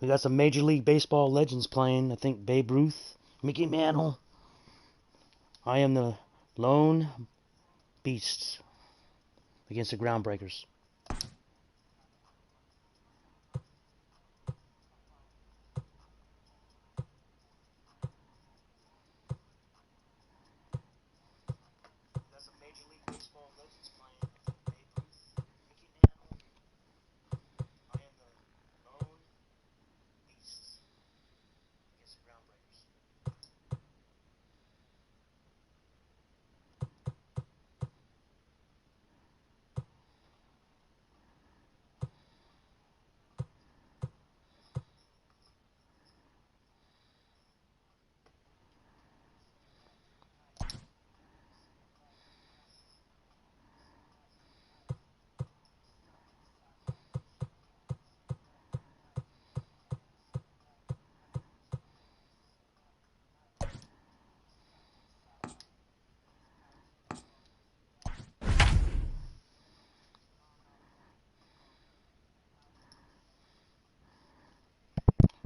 We got some Major League Baseball legends playing. I think Babe Ruth, Mickey Mantle. I am the lone beasts against the Groundbreakers.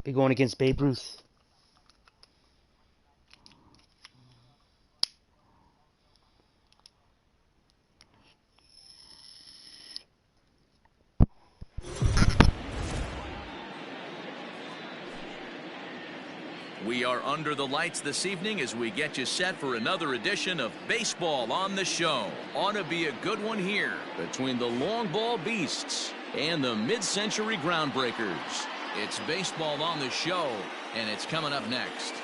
Be going against Babe Ruth. We are under the lights this evening as we get you set for another edition of Baseball on the Show. Ought to be a good one here between the long ball beasts and the mid-century Groundbreakers. It's Baseball on the Show, and it's coming up next.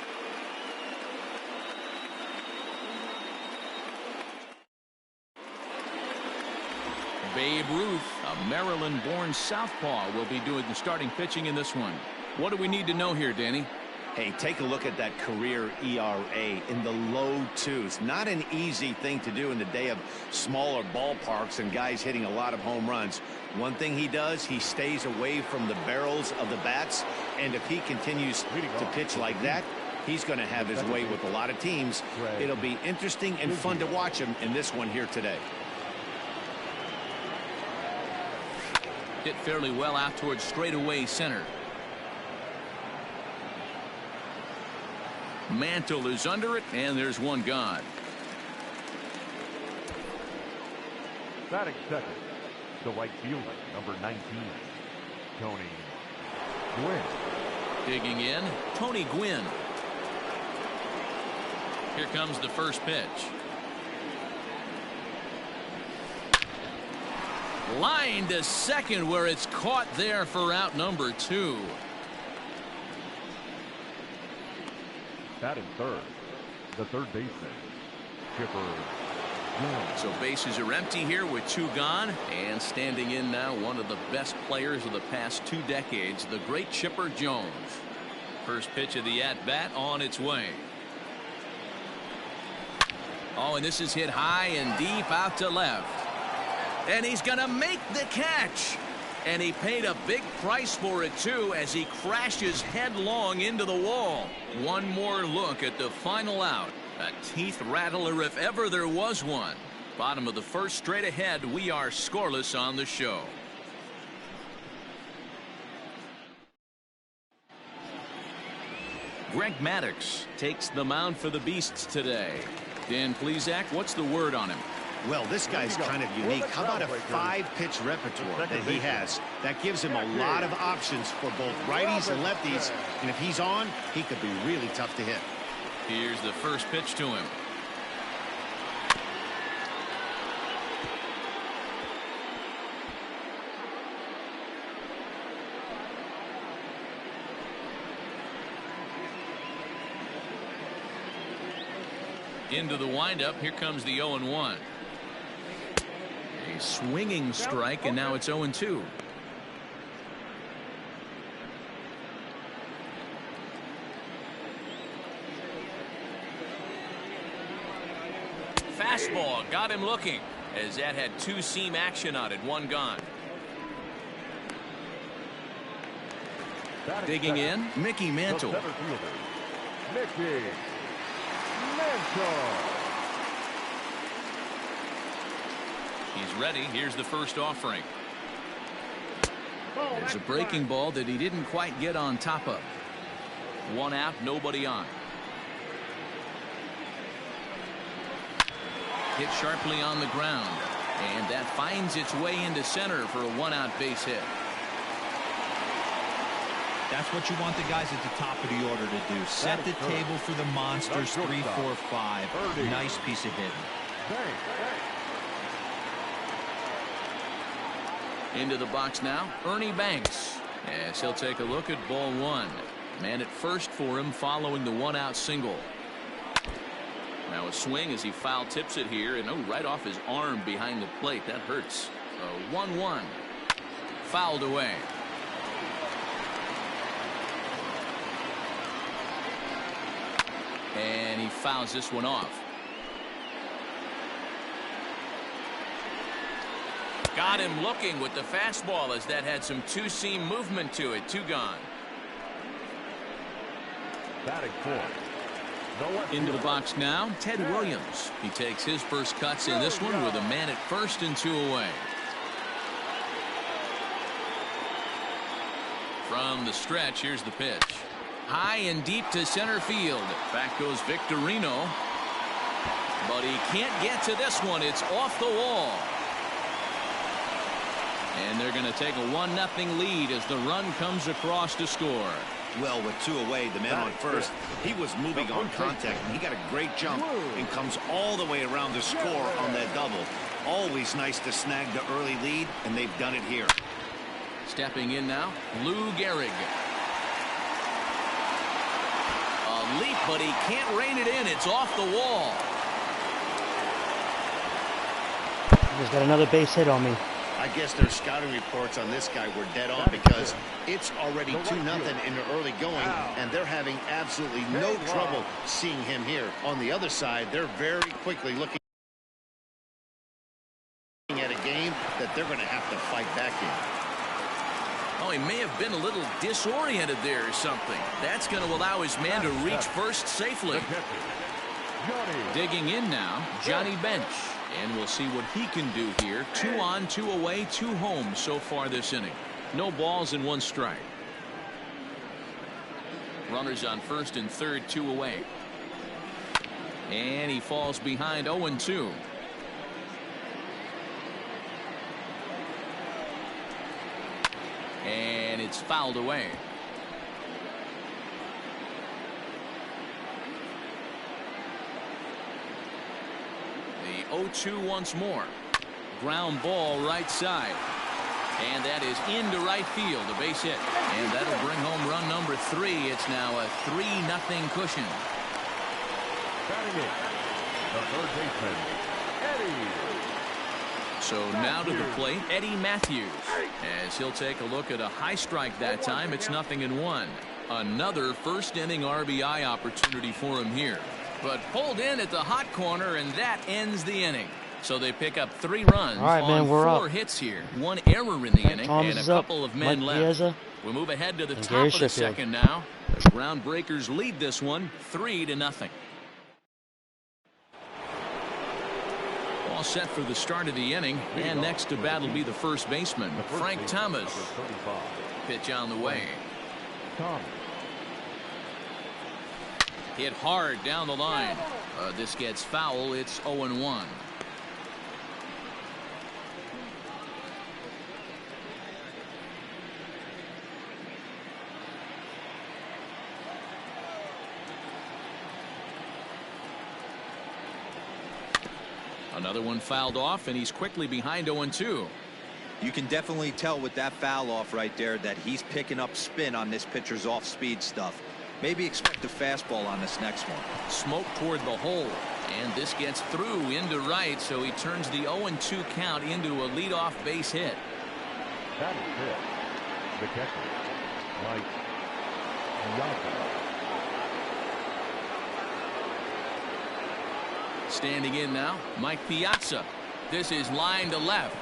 Babe Ruth, a Maryland-born southpaw, will be doing the starting pitching in this one. What do we need to know here, Danny? Hey, take a look at that career ERA in the low twos. Not an easy thing to do in the day of smaller ballparks and guys hitting a lot of home runs. One thing he does, he stays away from the barrels of the bats, and if he continues to pitch like that, he's going to have his way with a lot of teams. It'll be interesting and fun to watch him in this one here today. Hit fairly well out towards straightaway center. Mantle is under it, and there's one gone. Batting second, the right fielder, number 19, Tony Gwynn. Digging in, Tony Gwynn. Here comes the first pitch. Line to second, where it's caught there for out number 2. Batting third, the third baseman, Chipper. So bases are empty here with 2 gone, and standing in now one of the best players of the past 2 decades, the great Chipper Jones. First pitch of the at-bat on its way. Oh, and this is hit high and deep out to left. And he's going to make the catch. And he paid a big price for it, too, as he crashes headlong into the wall. One more look at the final out. A teeth rattler if ever there was one. Bottom of the first, straight ahead. We are scoreless on the show. Greg Maddux takes the mound for the Beasts today. Dan Plesac, what's the word on him? Well, this guy's kind of unique. How about a 5-pitch repertoire that he has? That gives him a lot of options for both righties and lefties. And if he's on, he could be really tough to hit. Here's the first pitch to him. Into the windup. Here comes the 0-1. A swinging strike, and now it's 0-2. Fastball got him looking, as that had 2-seam action on it. One gone. Digging in, Mickey Mantle. Mickey Mantle. He's ready. Here's the first offering. There's a breaking ball that he didn't quite get on top of. 1 out, nobody on. Hit sharply on the ground, and that finds its way into center for a 1-out base hit. That's what you want the guys at the top of the order to do. Set the table for the monsters. 3, 4, 5. Nice piece of hitting. Into the box now, Ernie Banks, as he'll take a look at ball 1. Man at first for him following the 1-out single. Now a swing as he foul tips it here, and right off his arm behind the plate. That hurts. 1-1. Fouled away. And he fouls this one off. Got him looking with the fastball as that had some two-seam movement to it. 2 gone. Batting 4. Into the box now, Ted Williams. He takes his first cuts in this one with a man at first and 2 away. From the stretch, here's the pitch. High and deep to center field. Back goes Victorino. But he can't get to this one. It's off the wall. And they're going to take a 1-0 lead as the run comes across to score. Well, with 2 away, the man on first, he was moving on contact, and he got a great jump and comes all the way around to score on that double. Always nice to snag the early lead, and they've done it here. Stepping in now, Lou Gehrig. A leap, but he can't rein it in. It's off the wall. He's got another base hit on me. I guess their scouting reports on this guy were dead on because it's already 2-0 in the early going, and they're having absolutely no trouble seeing him here. On the other side, they're very quickly looking at a game that they're going to have to fight back in. Oh, he may have been a little disoriented there or something. That's going to allow his man to reach first safely. Digging in now, Johnny Bench. And we'll see what he can do here. 2 on, 2 away, 2 home so far this inning. No balls and 1 strike. Runners on first and third, 2 away. And he falls behind 0-2. And it's fouled away. The 0-2 once more. Ground ball right side. And that is into right field, a base hit. And that'll bring home run number 3. It's now a 3-0 cushion. Batting in, the third baseman, Eddie. So now to the plate, Eddie Matthews. As he'll take a look at a high strike that time. It's 0-1. Another first inning RBI opportunity for him here. But pulled in at the hot corner, and that ends the inning. So they pick up 3 runs on 4 hits here. 1 error in the inning and a couple of men left. We move ahead to the top of the second now. The Groundbreakers lead this one 3-0. All set for the start of the inning, and next to bat will be the first baseman, Frank Thomas. Pitch on the way. Hit hard down the line. This gets foul. It's 0-1. Another one fouled off, and he's quickly behind 0-2. You can definitely tell with that foul off right there that he's picking up spin on this pitcher's off-speed stuff. Maybe expect a fastball on this next one. Smoke toward the hole, and this gets through into right, so he turns the 0-2 count into a leadoff base hit. That is it. The catcher, Mike Piazza. Standing in now, Mike Piazza. This is line to left.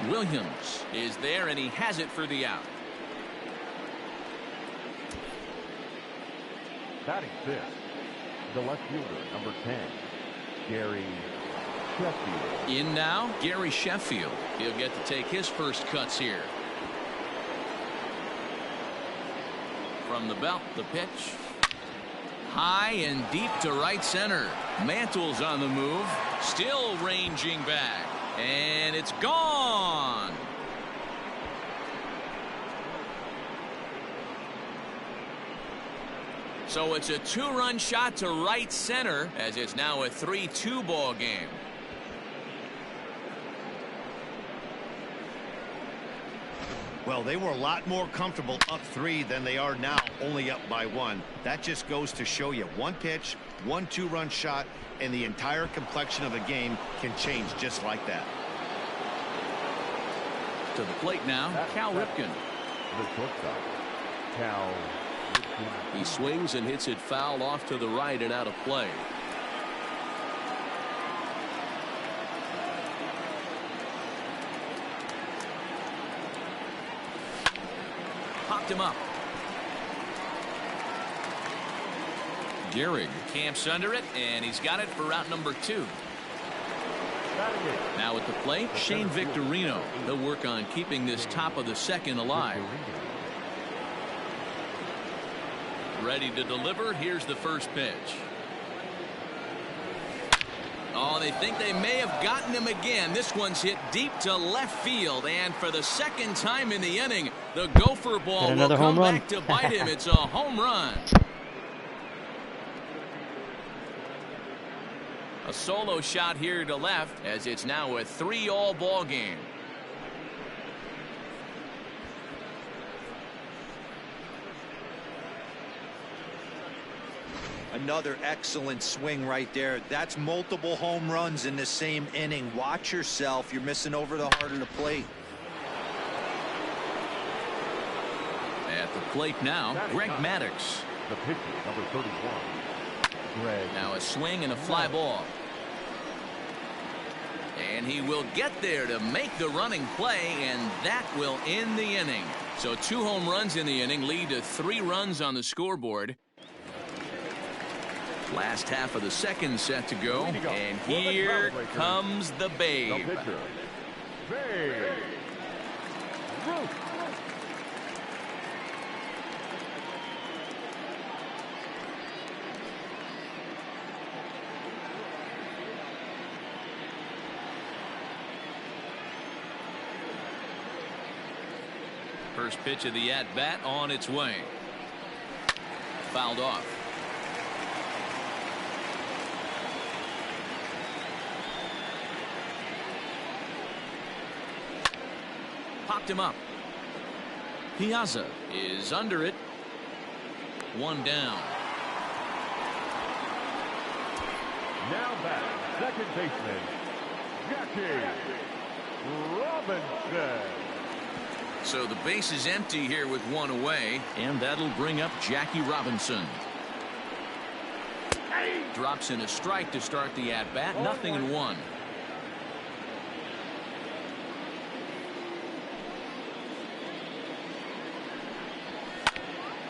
Williams is there, and he has it for the out. Batting fifth, the left fielder, number 10, Gary Sheffield. In now, Gary Sheffield. He'll get to take his first cuts here. From the belt, the pitch. High and deep to right center. Mantle's on the move. Still ranging back. And it's gone. So it's a 2-run shot to right center as it's now a 3-2 ball game. Well, they were a lot more comfortable up 3 than they are now, only up by 1. That just goes to show you one pitch, 1 2-run shot, and the entire complexion of a game can change just like that. To the plate now, Cal Ripken. The shortstop, Cal Ripken. He swings and hits it foul off to the right and out of play. Popped him up. Gehrig camps under it, and he's got it for out number 2. Now at the plate, Shane Victorino. He'll work on keeping this top of the second alive. Ready to deliver. Here's the first pitch. Oh, they think they may have gotten him again. This one's hit deep to left field, and for the second time in the inning, the Gopher ball will come back to bite him. It's a home run. A solo shot here to left as it's now a 3-all ball game. Another excellent swing right there. That's multiple home runs in the same inning. Watch yourself. You're missing over the heart of the plate. At the plate now, Greg Maddux. The pitcher, number 31. Greg. Now a swing and a fly ball. And he will get there to make the running play, and that will end the inning. So 2 home runs in the inning lead to 3 runs on the scoreboard. Last half of the second set to go, and here comes the Babe. The pitcher, Babe Ruth. First pitch of the at-bat on its way. Fouled off. Popped him up. Piazza is under it. 1 down. Now back, second baseman, Jackie Robinson. So the base is empty here with 1 away, and that'll bring up Jackie Robinson. Drops in a strike to start the at-bat. 0-1.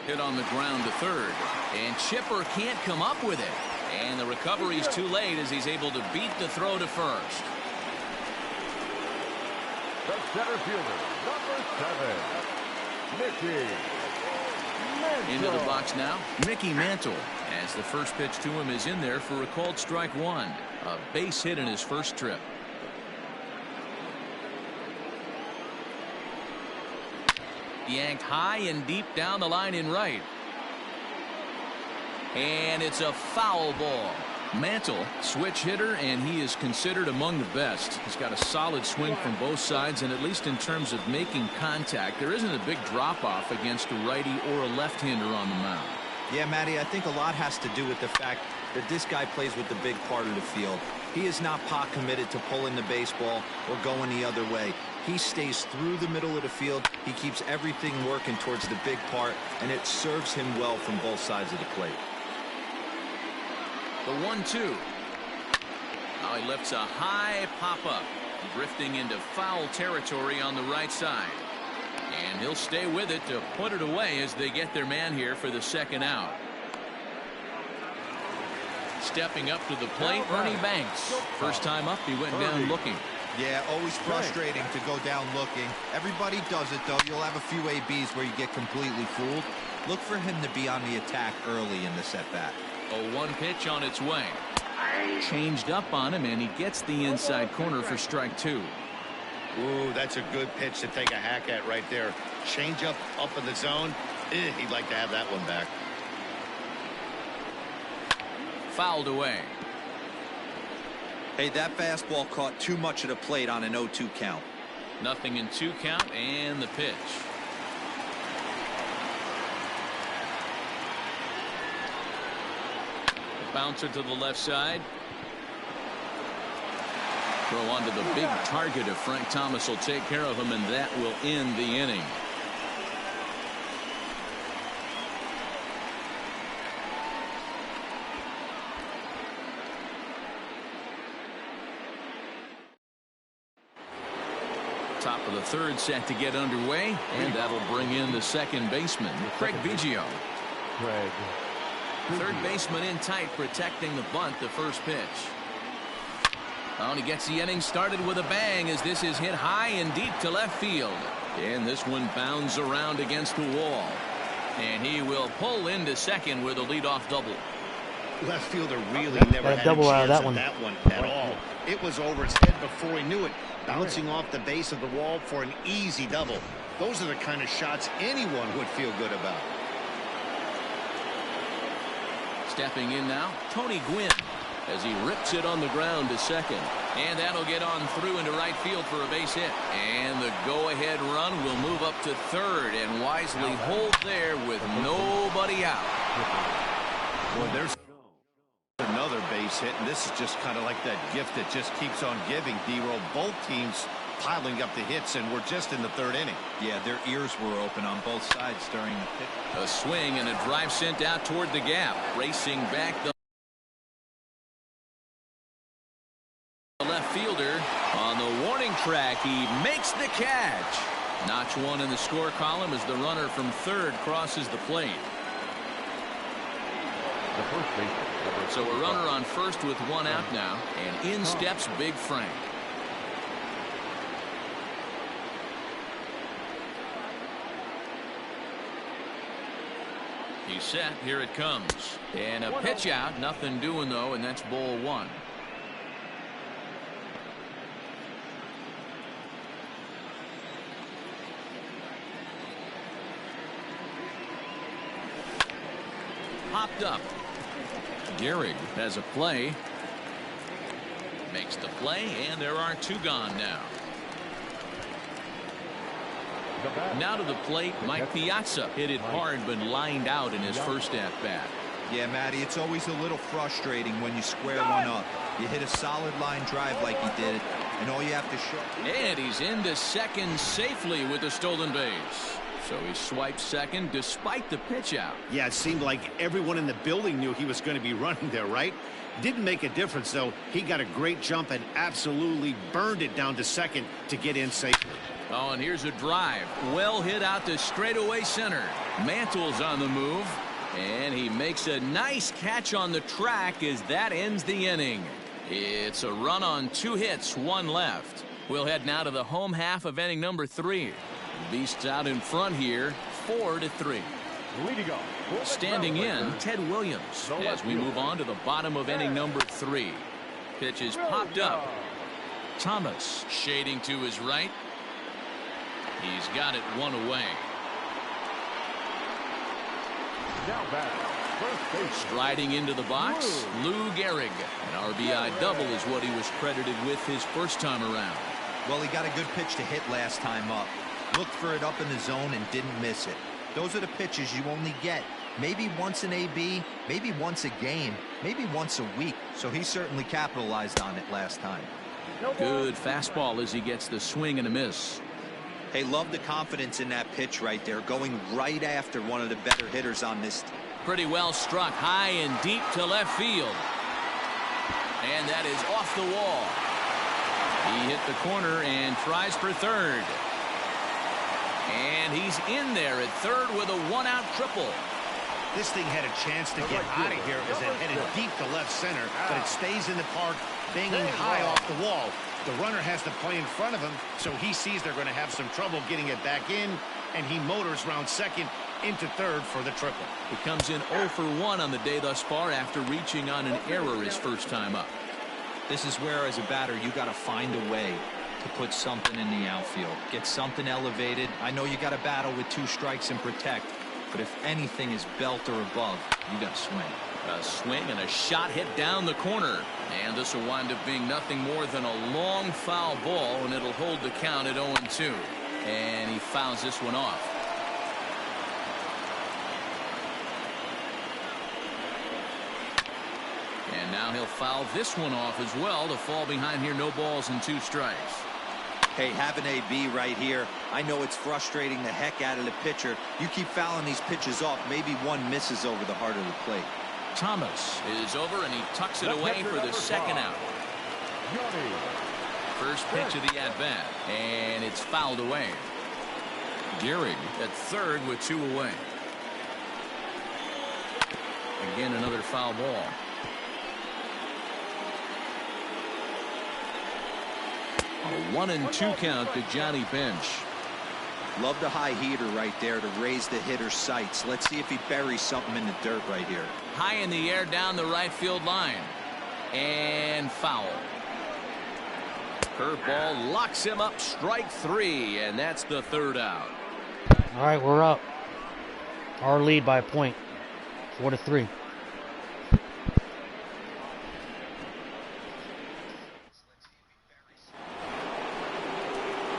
Hit on the ground to third, and Chipper can't come up with it, and the recovery's too late as he's able to beat the throw to first. The center fielder, number 7, Mickey Mantle. Into the box now, Mickey Mantle, as the first pitch to him is in there for a called strike 1. A base hit in his first trip. Yanked high and deep down the line in right. And it's a foul ball. Mantle, switch hitter, and he is considered among the best. He's got a solid swing from both sides, and at least in terms of making contact, there isn't a big drop-off against a righty or a left-hander on the mound. Yeah, Matty, I think a lot has to do with the fact that this guy plays with the big part of the field. He is not pot committed to pulling the baseball or going the other way. He stays through the middle of the field. He keeps everything working towards the big part, and it serves him well from both sides of the plate. The 1-2. Now he lifts a high pop-up, drifting into foul territory on the right side. And he'll stay with it to put it away as they get their man here for the second out. Stepping up to the plate, Ernie Banks. First time up, he went down looking. Yeah, always frustrating to go down looking. Everybody does it, though. You'll have a few ABs where you get completely fooled. Look for him to be on the attack early in the set-bat. A 1 pitch on its way. Changed up on him, and he gets the inside corner for strike 2. Ooh, that's a good pitch to take a hack at right there. Change up in the zone. He'd like to have that one back. Fouled away. Hey, that fastball caught too much of the plate on an 0-2 count. Nothing in 2 count, and the pitch. Bouncer to the left side. Throw onto the big target if Frank Thomas will take care of him, and that will end the inning. Top of the third set to get underway, and that'll bring in the second baseman, Craig Biggio. Third baseman in tight, protecting the bunt, the first pitch. Oh, and he gets the inning started with a bang as this is hit high and deep to left field. And this one bounds around against the wall. And he will pull into second with a leadoff double. Left fielder really never had a double out chance of at that one at all. It was over his head before he knew it, bouncing off the base of the wall for an easy double. Those are the kind of shots anyone would feel good about. Stepping in now, Tony Gwynn, as he rips it on the ground to second. And that'll get on through into right field for a base hit. And the go-ahead run will move up to third and wisely hold there with nobody out. Well, there's another base hit, and this is just kind of like that gift that just keeps on giving, D-Roll. Both teams piling up the hits, and we're just in the third inning. Yeah, their ears were open on both sides during the pitch. A swing and a drive sent out toward the gap. Racing back the left fielder on the warning track. He makes the catch. Notch one in the score column as the runner from third crosses the plate. So a runner on first with one out now, and in steps Big Frank. He's set. Here it comes. And a pitch out. Nothing doing, though, and that's ball one. Popped up. Gehrig has a play. Makes the play, and there are two gone now. Now to the plate, Mike Piazza. Hit it hard, but lined out in his first at-bat. Yeah, Matty, it's always a little frustrating when you square one up. You hit a solid line drive like he did, and all you have to show. And he's into second safely with the stolen base. So he swiped second despite the pitch out. Yeah, it seemed like everyone in the building knew he was going to be running there, right? Didn't make a difference, though. He got a great jump and absolutely burned it down to second to get in safely. Oh, and here's a drive. Well hit out to straightaway center. Mantle's on the move, and he makes a nice catch on the track as that ends the inning. It's a run on 2 hits, 1 left. We'll head now to the home half of inning number 3. Beasts out in front here, 4-3. Standing in, Ted Williams, as we move on to the bottom of inning number 3. Pitch is popped up. Thomas shading to his right. He's got it 1 away. Striding into the box, Lou Gehrig. An RBI double is what he was credited with his first time around. Well, he got a good pitch to hit last time up. Looked for it up in the zone and didn't miss it. Those are the pitches you only get maybe once an AB, maybe once a game, maybe once a week. So he certainly capitalized on it last time. Good fastball as he gets the swing and a miss. Hey, love the confidence in that pitch right there, going right after one of the better hitters on this team. Pretty well struck high and deep to left field. And that is off the wall. He hit the corner and tries for third. And he's in there at third with a 1-out triple. This thing had a chance to get out of here as it headed deep to left center, but it stays in the park, banging high off the wall. The runner has to play in front of him, so he sees they're going to have some trouble getting it back in, and he motors round second into third for the triple. He comes in 0 for 1 on the day thus far after reaching on an error his first time up. This is where, as a batter, you got to find a way to put something in the outfield. Get something elevated. I know you got to battle with 2 strikes and protect, but if anything is belt or above, you got to swing. A swing and a shot hit down the corner. And this will wind up being nothing more than a long foul ball, and it'll hold the count at 0-2. And he fouls this one off. And now he'll foul this one off as well to fall behind here. No balls and 2 strikes. Hey, have an AB right here. I know it's frustrating the heck out of the pitcher. You keep fouling these pitches off, maybe one misses over the heart of the plate. Thomas is over, and he tucks it away for the second out. First pitch of the at-bat, and it's fouled away. Gehrig at third with 2 away. Again, another foul ball. A 1-2 count to Johnny Bench. Love the high heater right there to raise the hitter's sights. Let's see if he buries something in the dirt right here. High in the air down the right field line. And foul. Curveball locks him up. Strike 3, and that's the third out. All right, we're up. Our lead by a point, 4-3.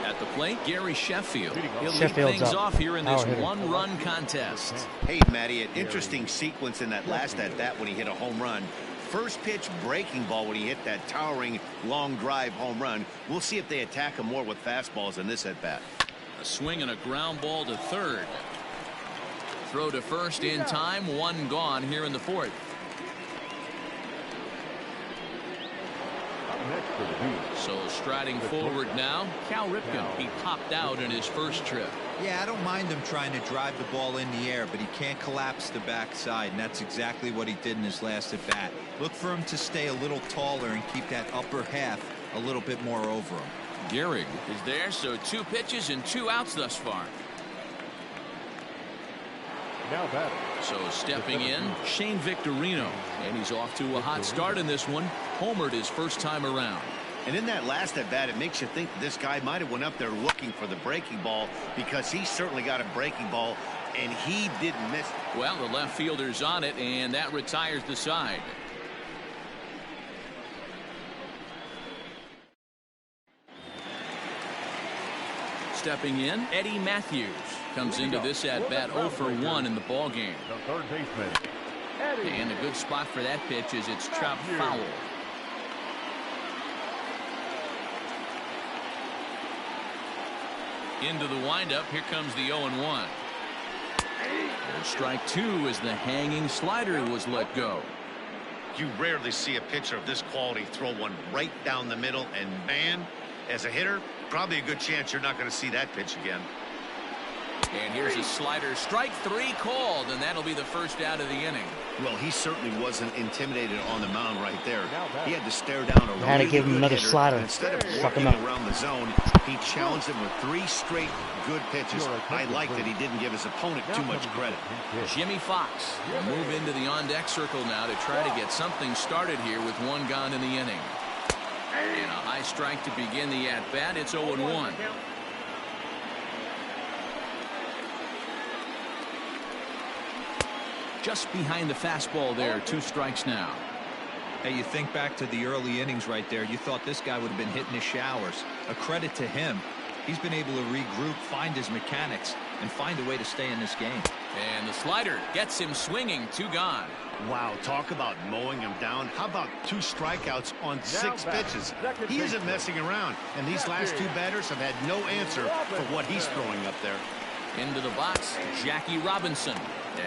At the plate, Gary Sheffield. He'll lead Sheffield's things up. off here in this Power hitter. one-run contest. Hey, Matty, an interesting sequence in that last at-bat when he hit a home run. First pitch breaking ball when he hit that towering long drive home run. We'll see if they attack him more with fastballs in this at-bat. A swing and a ground ball to third. Throw to first in time. 1 gone here in the 4th. So striding forward now, Cal Ripken. He popped out in his first trip. Yeah, I don't mind him trying to drive the ball in the air, but he can't collapse the backside, and that's exactly what he did in his last at bat. Look for him to stay a little taller and keep that upper half a little bit more over him. Gehrig is there, so 2 pitches and 2 outs thus far. Now batting. So stepping in, Shane Victorino, and he's off to a hot start in this one. Homered his first time around. And in that last at-bat, it makes you think this guy might have went up there looking for the breaking ball, because he certainly got a breaking ball, and he didn't miss it. Well, the left fielder's on it, and that retires the side. Stepping in, Eddie Matthews comes into this at-bat 0 for 1 in the ballgame. The third baseman, Eddie. And a good spot for that pitch is it's chopped foul. Into the windup. Here comes the 0-1. Strike 2 as the hanging slider was let go. You rarely see a pitcher of this quality throw one right down the middle, and man, as a hitter, probably a good chance you're not going to see that pitch again. And here's a slider. Strike 3 called, and that'll be the first out of the inning. Well, he certainly wasn't intimidated on the mound right there. He had to stare down a Had to give him another slider. Instead of Fuck working him up. around the zone, he challenged him with 3 straight good pitches. I like that he didn't give his opponent too much credit. Jimmy Fox will move into the on-deck circle now to try to get something started here with 1 gone in the inning. And a high strike to begin the at-bat. It's 0-1. Just behind the fastball there. 2 strikes now. Hey, you think back to the early innings right there. You thought this guy would have been hitting his showers. A credit to him. He's been able to regroup, find his mechanics, and find a way to stay in this game. And the slider gets him swinging. 2 gone. Wow, talk about mowing him down. How about 2 strikeouts on 6 pitches? He isn't messing around, and these last 2 batters have had no answer for what he's throwing up there. Into the box, Jackie Robinson,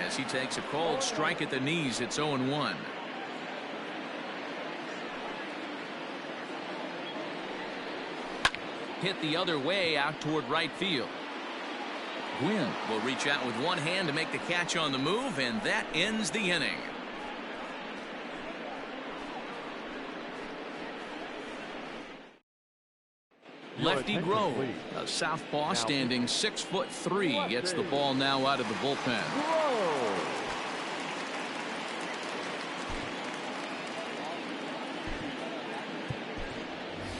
as he takes a cold strike at the knees. It's 0-1. Hit the other way out toward right field. Gwynn will reach out with one hand to make the catch on the move, and that ends the inning. Lefty Grove, a southpaw standing 6'3", gets the ball now out of the bullpen.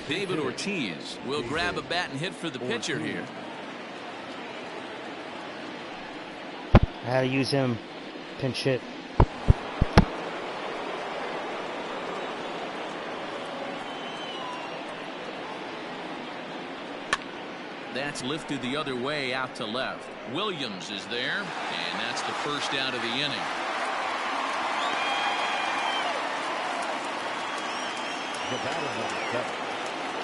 David Ortiz will grab a bat and hit for the pitcher here. I had to use him. Pinch hit. That's lifted the other way out to left. Williams is there, and that's the first out of the inning.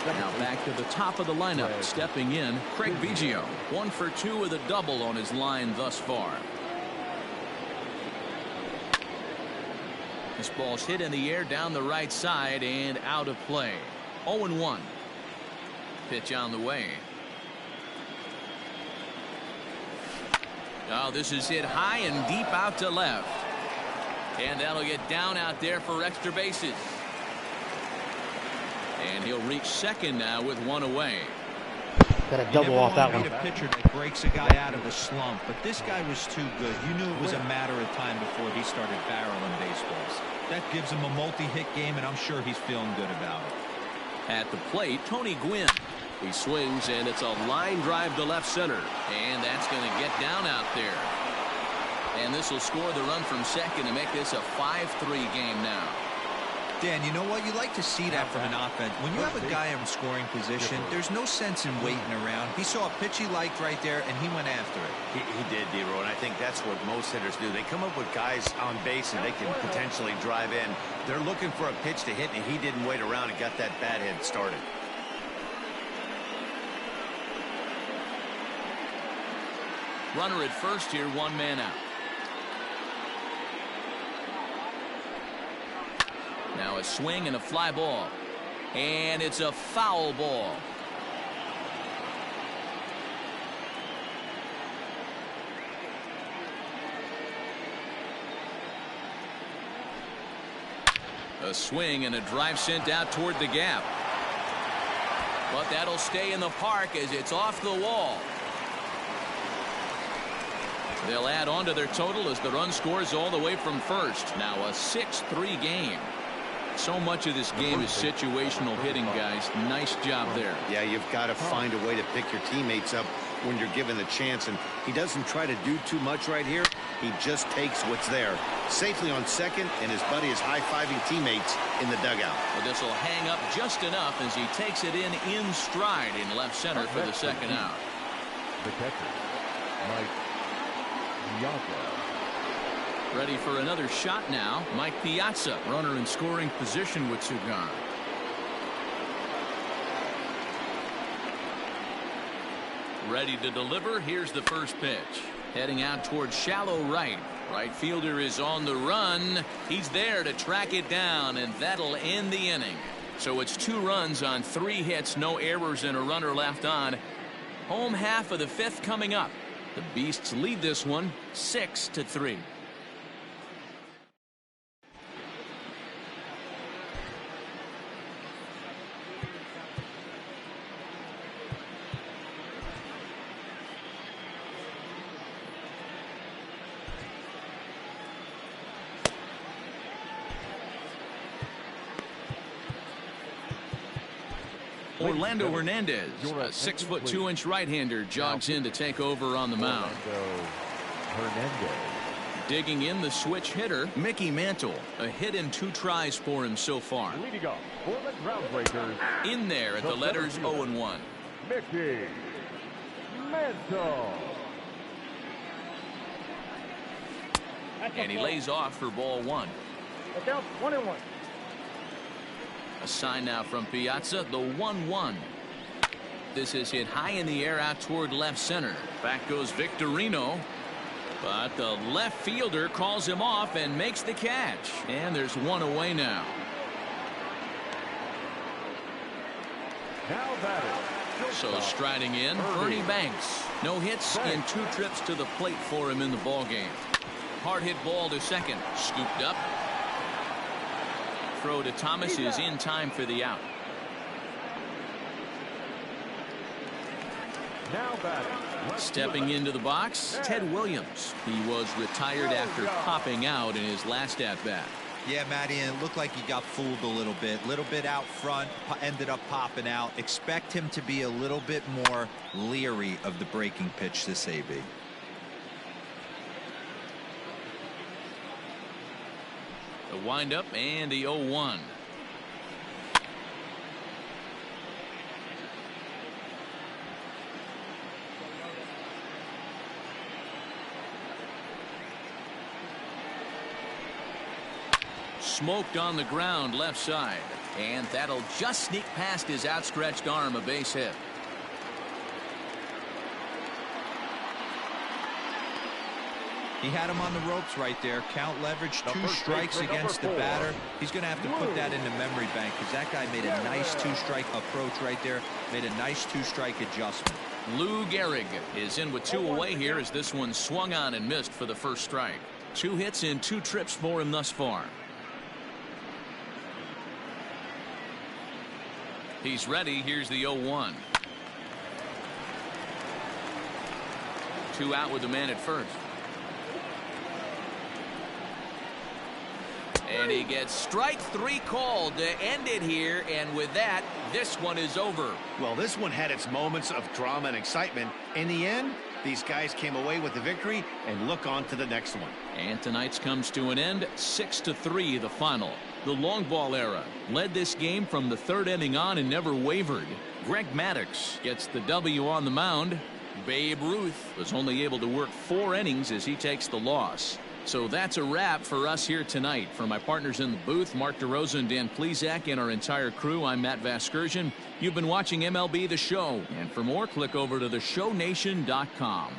Now back to the top of the lineup. Stepping in, Craig Biggio. 1 for 2 with a double on his line thus far. This ball's hit in the air down the right side and out of play. 0-1. Pitch on the way. Oh, this is hit high and deep out to left. And that'll get down out there for extra bases. And he'll reach second now with one away. Got a double off that one. A pitcher that breaks a guy out of a slump, but this guy was too good. You knew it was a matter of time before he started barreling baseballs. That gives him a multi-hit game, and I'm sure he's feeling good about it. At the plate, Tony Gwynn. He swings, and it's a line drive to left center. And that's going to get down out there. And this will score the run from second to make this a 5-3 game now. Dan, you know what? You like to see that from an offense. When you have a guy in scoring position, there's no sense in waiting around. He saw a pitch he liked right there, and he went after it. He did, D-Row, and I think that's what most hitters do. They come up with guys on base and they can potentially drive in. They're looking for a pitch to hit, and he didn't wait around and got that bat hit started. Runner at first here, one man out. Now a swing and a fly ball. And it's a foul ball. A swing and a drive sent out toward the gap. But that'll stay in the park as it's off the wall. They'll add on to their total as the run scores all the way from first. Now a 6-3 game. So much of this game is situational hitting, guys. Nice job there. Yeah, you've got to find a way to pick your teammates up when you're given the chance, and he doesn't try to do too much right here. He just takes what's there. Safely on second, and his buddy is high-fiving teammates in the dugout. Well, this will hang up just enough as he takes it in stride in left center for the second out. The catcher, Mike Piazza. Ready for another shot now. Mike Piazza, runner in scoring position with two gone. Ready to deliver. Here's the first pitch. Heading out towards shallow right. Right fielder is on the run. He's there to track it down, and that'll end the inning. So it's 2 runs on 3 hits, no errors, and a runner left on. Home half of the 5th coming up. The Beasts lead this one 6-3. Orlando Hernandez, a 6'2" right-hander, jogs in to take over on the mound. Digging in the switch hitter, Mickey Mantle. A hit in 2 tries for him so far. Leading off for the Groundbreakers. In there at the letters 0-1. Mickey Mantle. And he lays off for ball 1. Down 1-1. A sign now from Piazza, the 1-1. This is hit high in the air out toward left center. Back goes Victorino. But the left fielder calls him off and makes the catch. And there's 1 away now. Now batting So striding in, Bernie Banks. No hits in 2 trips to the plate for him in the ballgame. Hard hit ball to second. Scooped up. Throw to Thomas is in time for the out. Now batting. Stepping into the box, Ted Williams. He was retired after popping out in his last at-bat. Yeah, Matty, and it looked like he got fooled a little bit out front, ended up popping out. Expect him to be a little bit more leery of the breaking pitch this AB. The windup and the 0-1. Smoked on the ground left side, and that'll just sneak past his outstretched arm, a base hit. He had him on the ropes right there. Count leverage, 2 strikes against the batter. He's going to have to put that in the memory bank because that guy made a nice 2-strike approach right there. Made a nice 2-strike adjustment. Lou Gehrig is in with 2 away here as this one swung on and missed for the first strike. 2 hits in 2 trips for him thus far. He's ready. Here's the 0-1. 2 out with the man at first. And he gets strike 3 called to end it here, and with that, this one is over. Well, this one had its moments of drama and excitement. In the end, these guys came away with the victory, and look on to the next one. And tonight's comes to an end, 6-3 the final. The long ball era led this game from the 3rd inning on and never wavered. Greg Maddux gets the W on the mound. Babe Ruth was only able to work 4 innings as he takes the loss. So that's a wrap for us here tonight. For my partners in the booth, Mark DeRosa and Dan Plezak, and our entire crew, I'm Matt Vasgersian. You've been watching MLB The Show. And for more, click over to theshownation.com.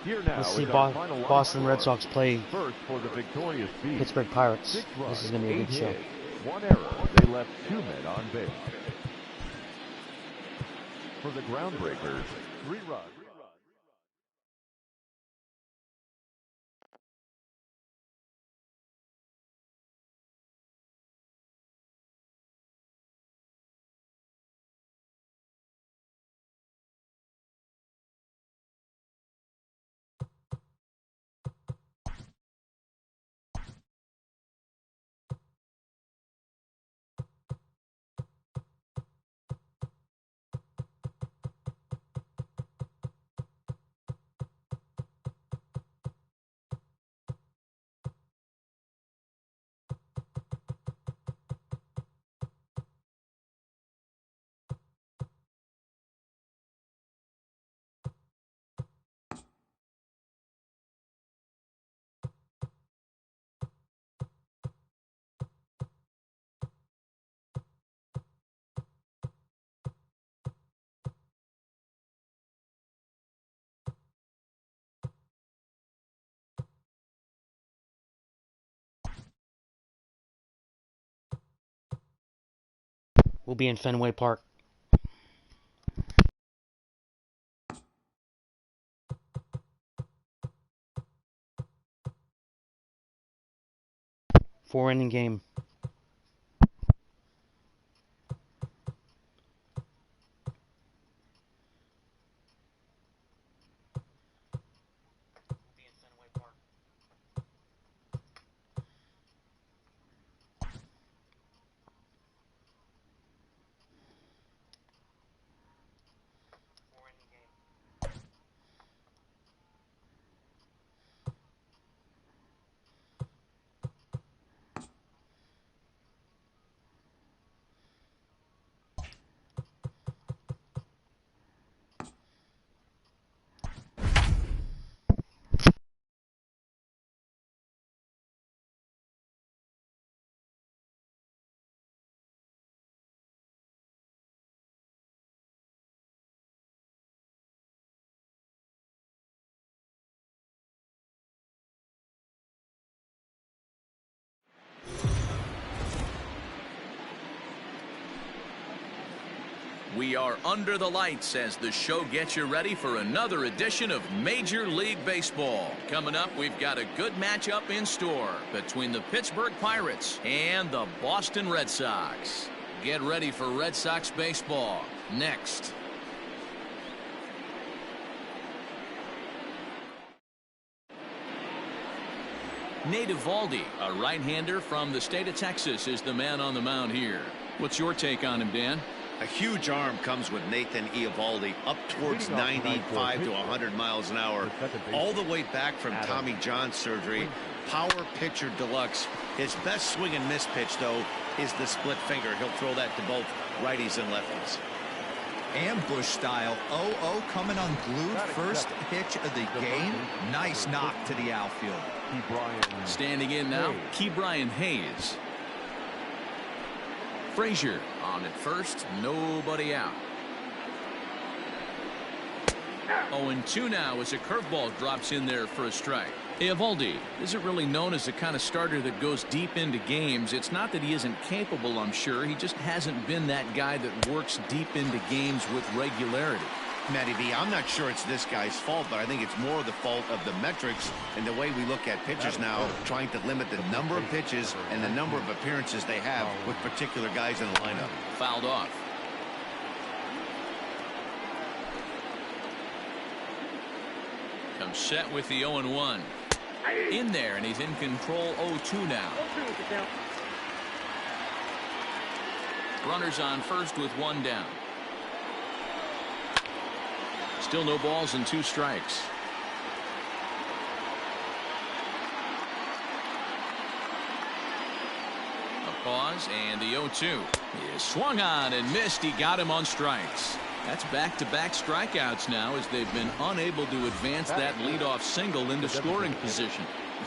Here now Let's see is our final Boston Red score. Sox play First for the victorious Bees. Pittsburgh Pirates. 6 runs, This is going to be a 8 good show. hits, 1 error. They left 2 men on base. For the Groundbreakers, 3 runs. We'll be in Fenway Park. Four-inning game. We are under the lights as the show gets you ready for another edition of Major League Baseball. Coming up, we've got a good matchup in store between the Pittsburgh Pirates and the Boston Red Sox. Get ready for Red Sox baseball next. Nate Eovaldi, a right-hander from the state of Texas, is the man on the mound here. What's your take on him, Dan? A huge arm comes with Nathan Eovaldi, up towards 95 to 100 miles an hour, all the way back from Tommy John surgery. Power pitcher deluxe. His best swing and miss pitch, though, is the split finger. He'll throw that to both righties and lefties. Ambush style. 0-0 coming unglued. First pitch of the game. Nice knock to the outfield. Standing in now, Ke'Bryan Hayes. Frazier on at first, nobody out. 0-2 now as a curveball drops in there for a strike. Eovaldi isn't really known as the kind of starter that goes deep into games. It's not that he isn't capable, I'm sure. He just hasn't been that guy that works deep into games with regularity. Matty V, I'm not sure it's this guy's fault, but I think it's more the fault of the metrics and the way we look at pitchers now, trying to limit the number of pitches and the number of appearances they have with particular guys in the lineup. Fouled off. Comes set with the 0-1. In there, and he's in control. 0-2 now. Runners on first with one down. Still no balls and 2 strikes. A pause, and the 0-2 is swung on and missed. He got him on strikes. That's back-to-back strikeouts now as they've been unable to advance that leadoff single into scoring position.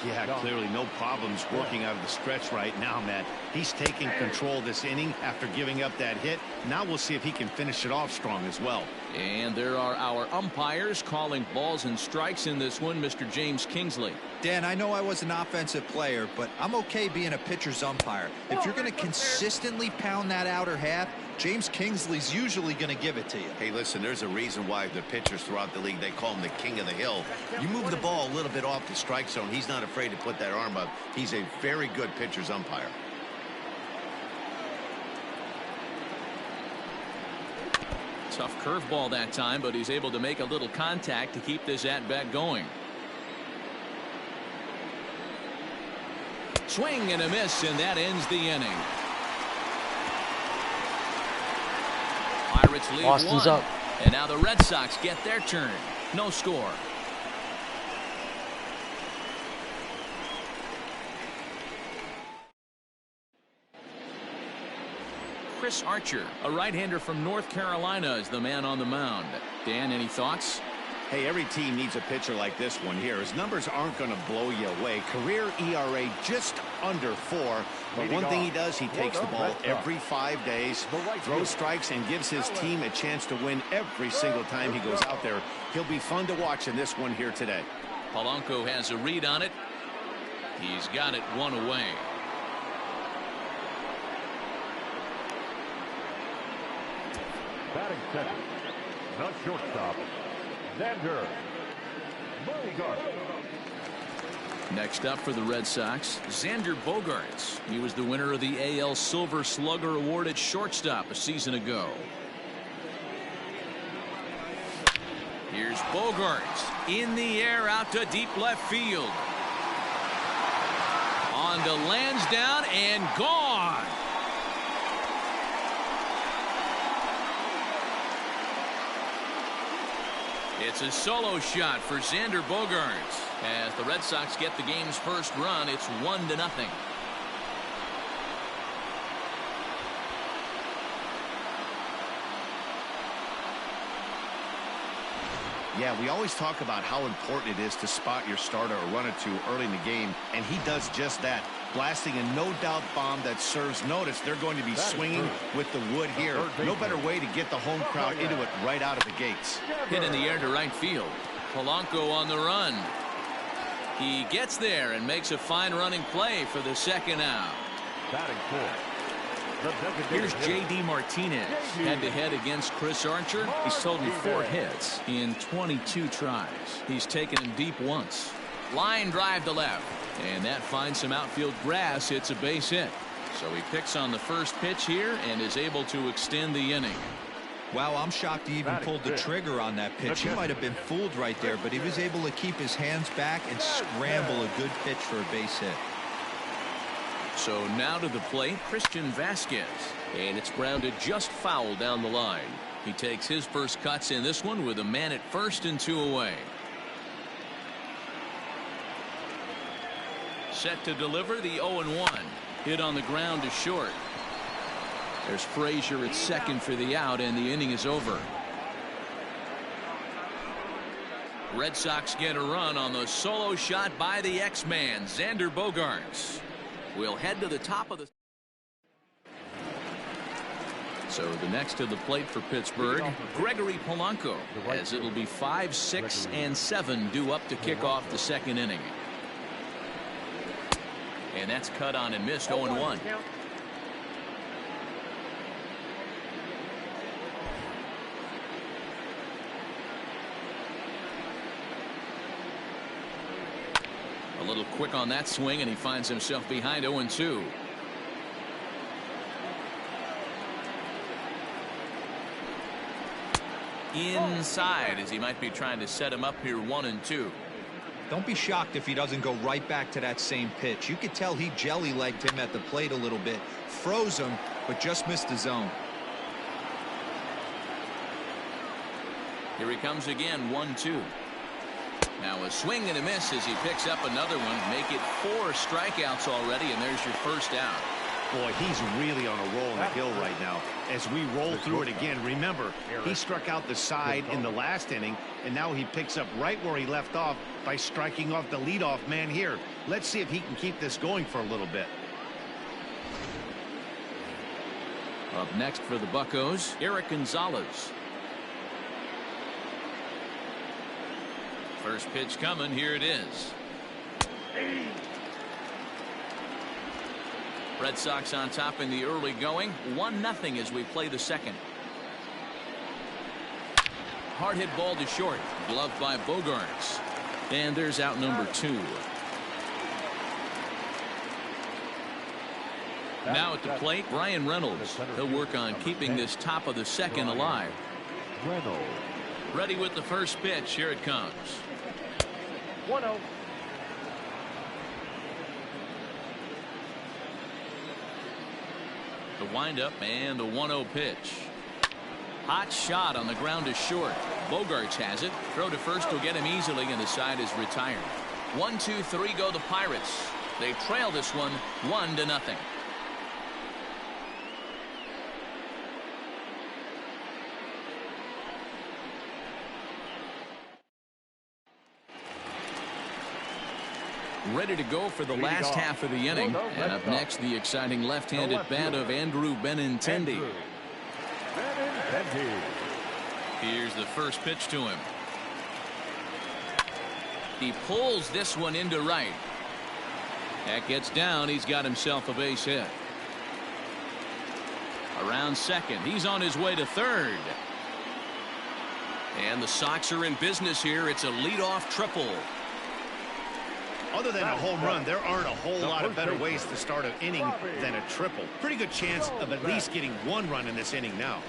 Yeah, clearly no problems working out of the stretch right now, Matt. He's taking control this inning after giving up that hit. Now we'll see if he can finish it off strong as well. And there are our umpires calling balls and strikes in this one, Mr. James Kingsley. Dan, I know I was an offensive player, but I'm okay being a pitcher's umpire. If you're going to consistently pound that outer half, James Kingsley's usually going to give it to you. Hey, listen, there's a reason why the pitchers throughout the league, they call him the king of the hill. You move the ball a little bit off the strike zone, he's not afraid to put that arm up. He's a very good pitcher's umpire. Tough curveball that time, but he's able to make a little contact to keep this at-bat going. Swing and a miss, and that ends the inning. Pirates lead Boston's 1. up. And now the Red Sox get their turn. No score. Chris Archer, a right-hander from North Carolina, is the man on the mound. Dan, any thoughts? Hey, every team needs a pitcher like this one here. His numbers aren't going to blow you away. Career ERA just under 4. But one thing he does, he takes the ball every 5 days, throws strikes, and gives his team a chance to win every single time he goes out there. He'll be fun to watch in this one here today. Polanco has a read on it. He's got it 1 away. Batting second, the shortstop, Xander Bogaerts. Next up for the Red Sox, Xander Bogaerts. He was the winner of the AL Silver Slugger Award at shortstop a season ago. Here's Bogaerts in the air out to deep left field. On to Lansdowne and gone. It's a solo shot for Xander Bogaerts. As the Red Sox get the game's first run, it's 1-0. Yeah, we always talk about how important it is to spot your starter or run it to early in the game, and he does just that, blasting a no-doubt bomb that serves notice. They're going to be swinging with the wood here. No better way to get the home crowd into it right out of the gates. Hit in the air to right field. Polanco on the run. He gets there and makes a fine running play for the second out. Batting fourth, Here's J.D. Martinez, head-to-head against Chris Archer. He's totaled 4 hits in 22 tries. He's taken him deep once. Line drive to left, and that finds some outfield grass. It's a base hit. So he picks on the first pitch here and is able to extend the inning. Wow, I'm shocked he even pulled the trigger on that pitch. He might have been fooled right there, but he was able to keep his hands back and scramble a good pitch for a base hit. So now to the plate, Christian Vasquez. And it's grounded just foul down the line. He takes his first cuts in this one with a man at first and 2 away. Set to deliver the 0-1. Hit on the ground to short. There's Frazier at second for the out, and the inning is over. Red Sox get a run on the solo shot by the X-Man, Xander Bogaerts. We'll head to the top of the... So the next to the plate for Pittsburgh, Gregory Polanco, as it'll be 5, 6, and 7 due up to kick off the second inning. And that's cut on and missed, 0-1. A little quick on that swing, and he finds himself behind 0-2. Inside, as he might be trying to set him up here 1-2. Don't be shocked if he doesn't go right back to that same pitch. You could tell he jelly-legged him at the plate a little bit, froze him, but just missed the zone. Here he comes again, 1-2. Now a swing and a miss as he picks up another one. Make it 4 strikeouts already, and there's your first out. Boy, he's really on a roll in the hill right now. As we roll through it again, remember, he struck out the side in the last inning, and now he picks up right where he left off by striking off the leadoff man here. Let's see if he can keep this going for a little bit. Up next for the Buccos, Eric Gonzalez. First pitch coming. Here it is. Red Sox on top in the early going, 1-0 as we play the second. Hard hit ball to short, gloved by Bogaerts, and there's out number 2. Now at the plate, Brian Reynolds. He'll work on keeping this top of the second alive. Ready with the first pitch. Here it comes. 1-0. The windup and the 1-0 pitch. Hot shot on the ground to short. Bogaerts has it. Throw to first will get him easily, and the side is retired. 1, 2, 3 go the Pirates. They trail this one 1-0. Ready to go for the last half of the inning. And up next, the exciting left-handed bat of Andrew Benintendi. Here's the first pitch to him. He pulls this one into right. That gets down. He's got himself a base hit. Around second. He's on his way to third. And the Sox are in business here. It's a leadoff triple. Other than a home run, there aren't a whole lot of better ways to start an inning than a triple. Pretty good chance of at least getting 1 run in this inning now.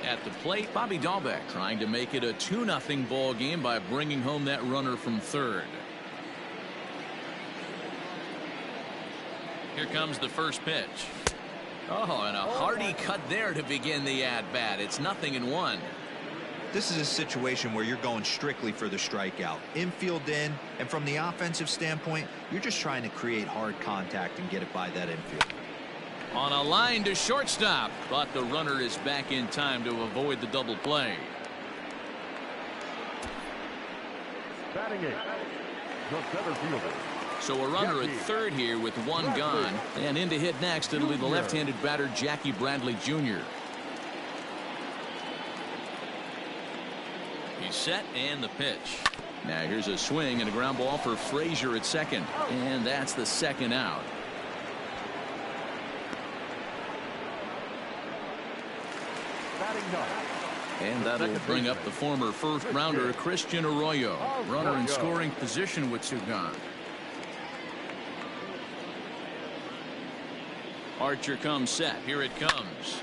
At the plate, Bobby Dahlbeck trying to make it a 2-0 ball game by bringing home that runner from third. Here comes the first pitch. Oh, and a hearty cut there to begin the at-bat. It's 0-1. This is a situation where you're going strictly for the strikeout. Infield in, and from the offensive standpoint, you're just trying to create hard contact and get it by that infield. On a line to shortstop, but the runner is back in time to avoid the double play. Batting it, the center fielder. So a runner at third here with 1 gone, and in to hit next, it'll be the left-handed batter Jackie Bradley Jr. He's set, and the pitch. Now here's a swing and a ground ball for Frazier at second, and that's the second out. And that'll bring up the former first-rounder Christian Arroyo. Runner in scoring position with two gone. Archer comes set. Here it comes.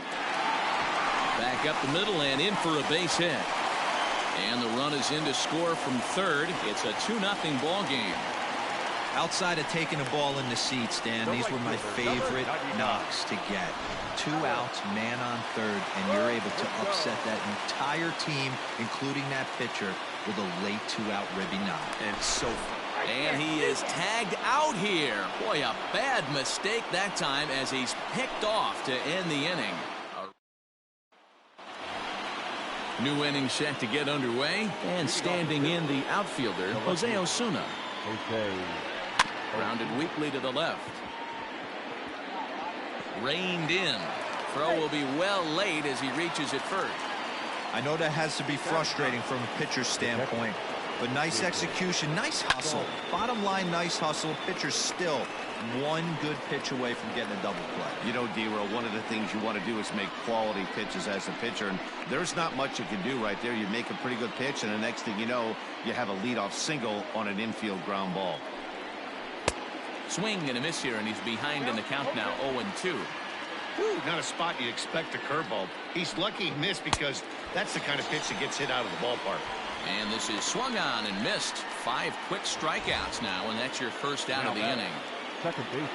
Back up the middle and in for a base hit. And the run is in to score from third. It's a 2-0 ball game. Outside of taking a ball in the seats, Dan, these were my favorite knocks to get. 2 outs, man on third, and you're able to upset that entire team, including that pitcher, with a late 2-out ribby knock. And so far. And he is tagged out here. Boy, a bad mistake that time as he's picked off to end the inning. New inning set to get underway, and standing in the outfielder, Jose Osuna. Okay. Grounded weakly to the left. Reined in. Throw will be well late as he reaches it first. I know that has to be frustrating from a pitcher's standpoint, but nice execution, nice hustle. Bottom line, nice hustle. Pitcher's still one good pitch away from getting a double play. You know, D-Row, one of the things you want to do is make quality pitches as a pitcher, and there's not much you can do right there. You make a pretty good pitch, and the next thing you know, you have a leadoff single on an infield ground ball. Swing and a miss here, and he's behind in the count now, 0-2. Not a spot you'd expect a curveball. He's lucky he missed because that's the kind of pitch that gets hit out of the ballpark. And this is swung on and missed. 5 quick strikeouts now, and that's your first out of the inning. Second baseman,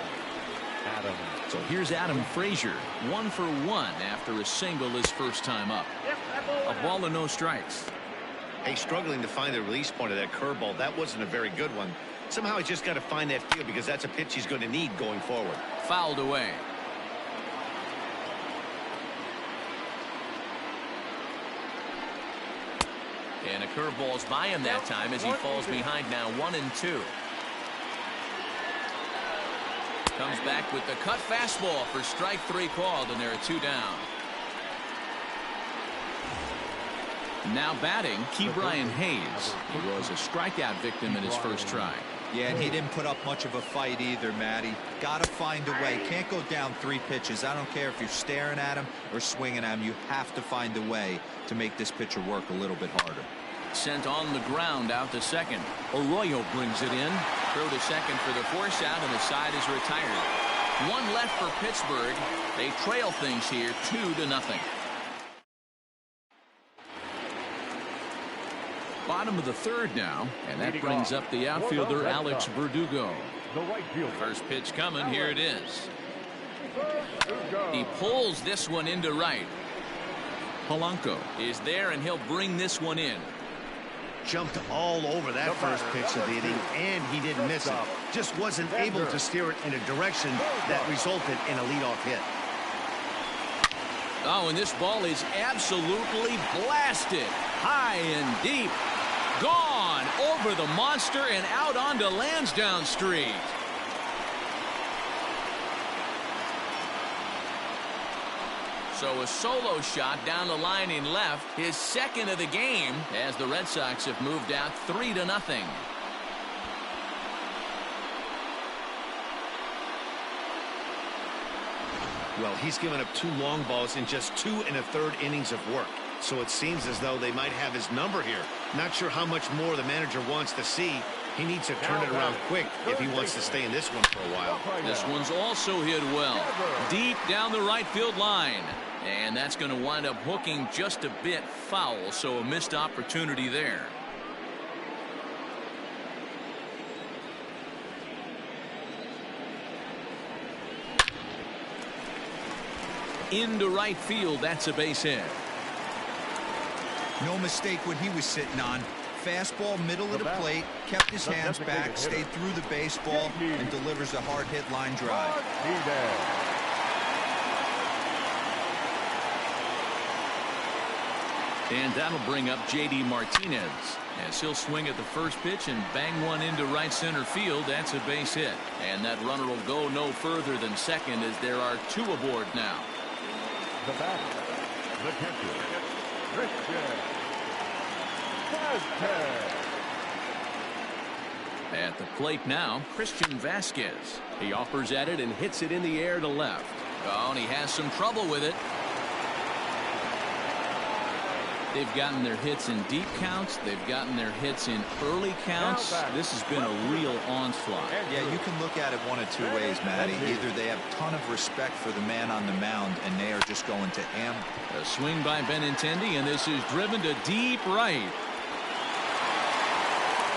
Adam. So here's Adam Frazier, 1 for 1 after a single his first time up. A ball and no strikes. Hey, struggling to find the release point of that curveball. That wasn't a very good one. Somehow he's just got to find that field because that's a pitch he's going to need going forward. Fouled away. And a curveball's by him that time as he falls behind now, 1-2. Comes back with the cut fastball for strike 3 called, and there are 2 down. Now batting, Ke'Bryan Hayes. He was a strikeout victim in his first try. Yeah, and he didn't put up much of a fight either, Matty. Got to find a way. Can't go down 3 pitches. I don't care if you're staring at him or swinging at him. You have to find a way to make this pitcher work a little bit harder. Sent on the ground out to second. Arroyo brings it in. Throw to second for the force out, and the side is retired. 1 left for Pittsburgh. They trail things here 2-0. Bottom of the third now, and that brings up the outfielder Alex Verdugo. First pitch coming. Here it is. He pulls this one into right. Polanco is there, and he'll bring this one in. Jumped all over that first pitch of the inning, and he didn't miss it. Just wasn't able to steer it in a direction that resulted in a leadoff hit. Oh, and this ball is absolutely blasted. High and deep. Gone over the monster and out onto Lansdowne Street. So a solo shot down the line in left, his second of the game, as the Red Sox have moved out 3-0. Well, he's given up 2 long balls in just 2 1/3 innings of work. So it seems as though they might have his number here. Not sure how much more the manager wants to see. He needs to turn it around quick if he wants to stay in this one for a while. This one's also hit well. Deep down the right field line. And that's going to wind up hooking just a bit foul, so a missed opportunity there. Into right field, that's a base hit. No mistake what he was sitting on. Fastball middle of the plate, kept his hands back, stayed through the baseball, and delivers a hard hit line drive. And that'll bring up J.D. Martinez as he'll swing at the first pitch and bang one into right center field. That's a base hit. And that runner will go no further than second as there are 2 aboard now. The batter, the catcher, At the plate now, Christian Vasquez. He offers at it and hits it in the air to left. Oh, and he has some trouble with it. They've gotten their hits in deep counts. They've gotten their hits in early counts. This has been a real onslaught. Yeah, you can look at it one of two ways, Matty. Either they have a ton of respect for the man on the mound, and they are just going to ham. A swing by Benintendi, and this is driven to deep right.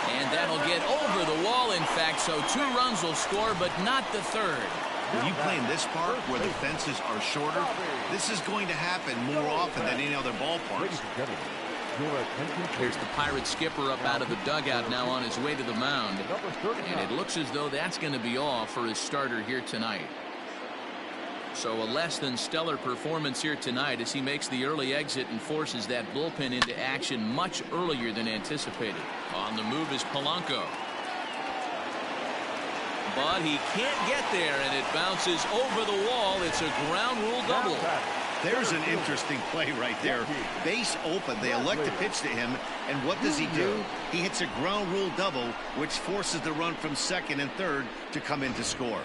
And that'll get over the wall, in fact, so 2 runs will score, but not the third. When you play in this park where the fences are shorter, this is going to happen more often than any other ballparks. Here's the Pirates skipper up out of the dugout now on his way to the mound. And it looks as though that's going to be all for his starter here tonight. So a less than stellar performance here tonight as he makes the early exit and forces that bullpen into action much earlier than anticipated. On the move is Polanco. But he can't get there, and it bounces over the wall. It's a ground rule double. There's an interesting play right there. Base open. They elect to pitch to him, and what does he do? He hits a ground rule double, which forces the run from second and third to come in to score.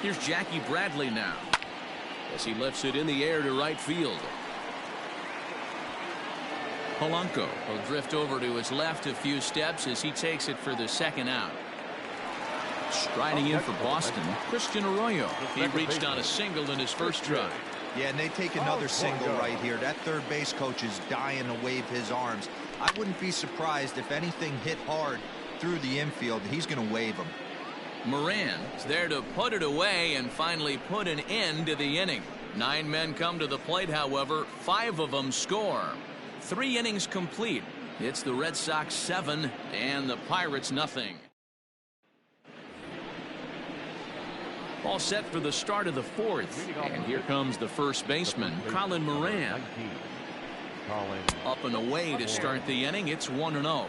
Here's Jackie Bradley now as he lifts it in the air to right field. Polanco will drift over to his left a few steps as he takes it for the second out. Striding in for Boston, Christian Arroyo. He reached on a single in his first try. Yeah, and they take another single right here. That third base coach is dying to wave his arms. I wouldn't be surprised if anything hit hard through the infield. He's going to wave them. Moran is there to put it away and finally put an end to the inning. 9 men come to the plate, however. 5 of them score. 3 innings complete. It's the Red Sox 7 and the Pirates nothing. All set for the start of the 4th. And here comes the first baseman, Colin Moran. Up and away to start the inning. It's 1-0.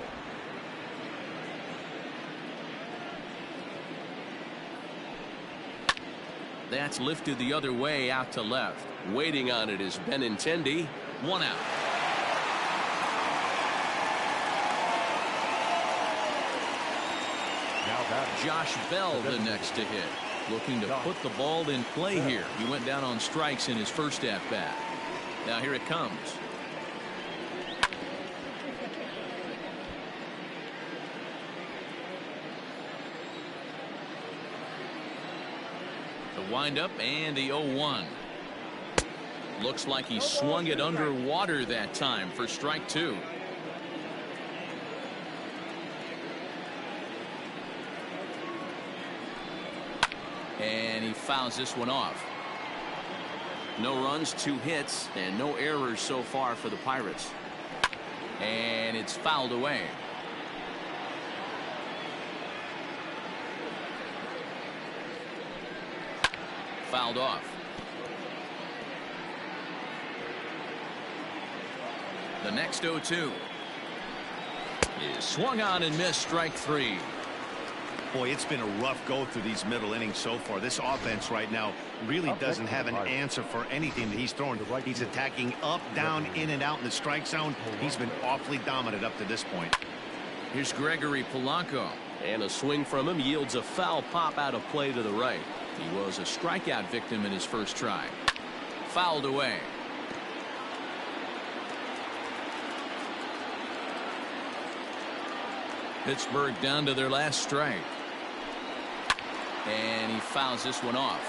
That's lifted the other way out to left. Waiting on it is Benintendi. 1 out. Josh Bell the next to hit. Looking to put the ball in play here. He went down on strikes in his first at-bat. Now here it comes. The windup and the 0-1. Looks like he swung it underwater that time for strike 2. And he fouls this one off. No runs, 2 hits, and no errors so far for the Pirates. And it's fouled away. Fouled off. The next 0-2 is swung on and missed, strike 3. Boy, it's been a rough go through these middle innings so far. This offense right now really doesn't have an answer for anything that he's throwing. He's attacking up, down, in and out in the strike zone. He's been awfully dominant up to this point. Here's Gregory Polanco, and a swing from him yields a foul pop out of play to the right. He was a strikeout victim in his first try. Fouled away. Pittsburgh down to their last strike. And he fouls this one off.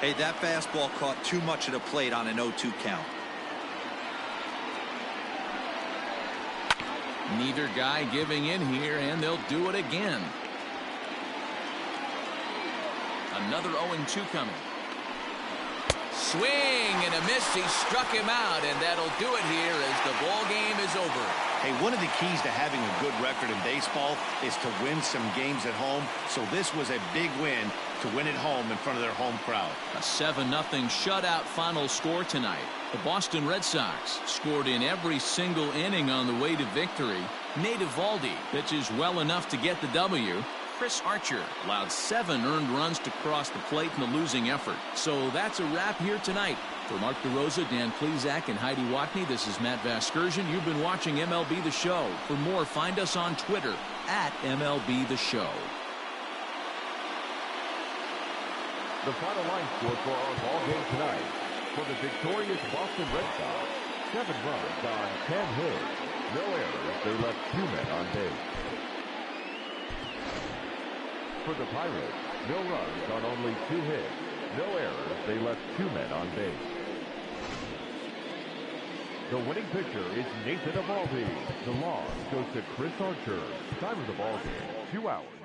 Hey, that fastball caught too much of the plate on an 0-2 count. Neither guy giving in here, and they'll do it again. Another 0-2 coming. Swing and a miss. He struck him out, and that'll do it here as the ball game is over. Hey, one of the keys to having a good record in baseball is to win some games at home. So this was a big win to win at home in front of their home crowd. A 7-0 shutout final score tonight. The Boston Red Sox scored in every single inning on the way to victory. Nate Eovaldi pitches well enough to get the W. Chris Archer allowed 7 earned runs to cross the plate in the losing effort. So that's a wrap here tonight. For Mark DeRosa, Dan Plezak, and Heidi Watney, this is Matt Vasgersian. You've been watching MLB The Show. For more, find us on Twitter @MLB The Show. The final line score for our ball game tonight. For the victorious Boston Red Sox, 7 runs on 10 hits. No errors. They left 2 men on base. For the Pirates, no runs on only 2 hits. No errors. They left 2 men on base. The winning pitcher is Nathan Eovaldi. The loss goes to Chris Archer. Time of the ball game, 2 hours.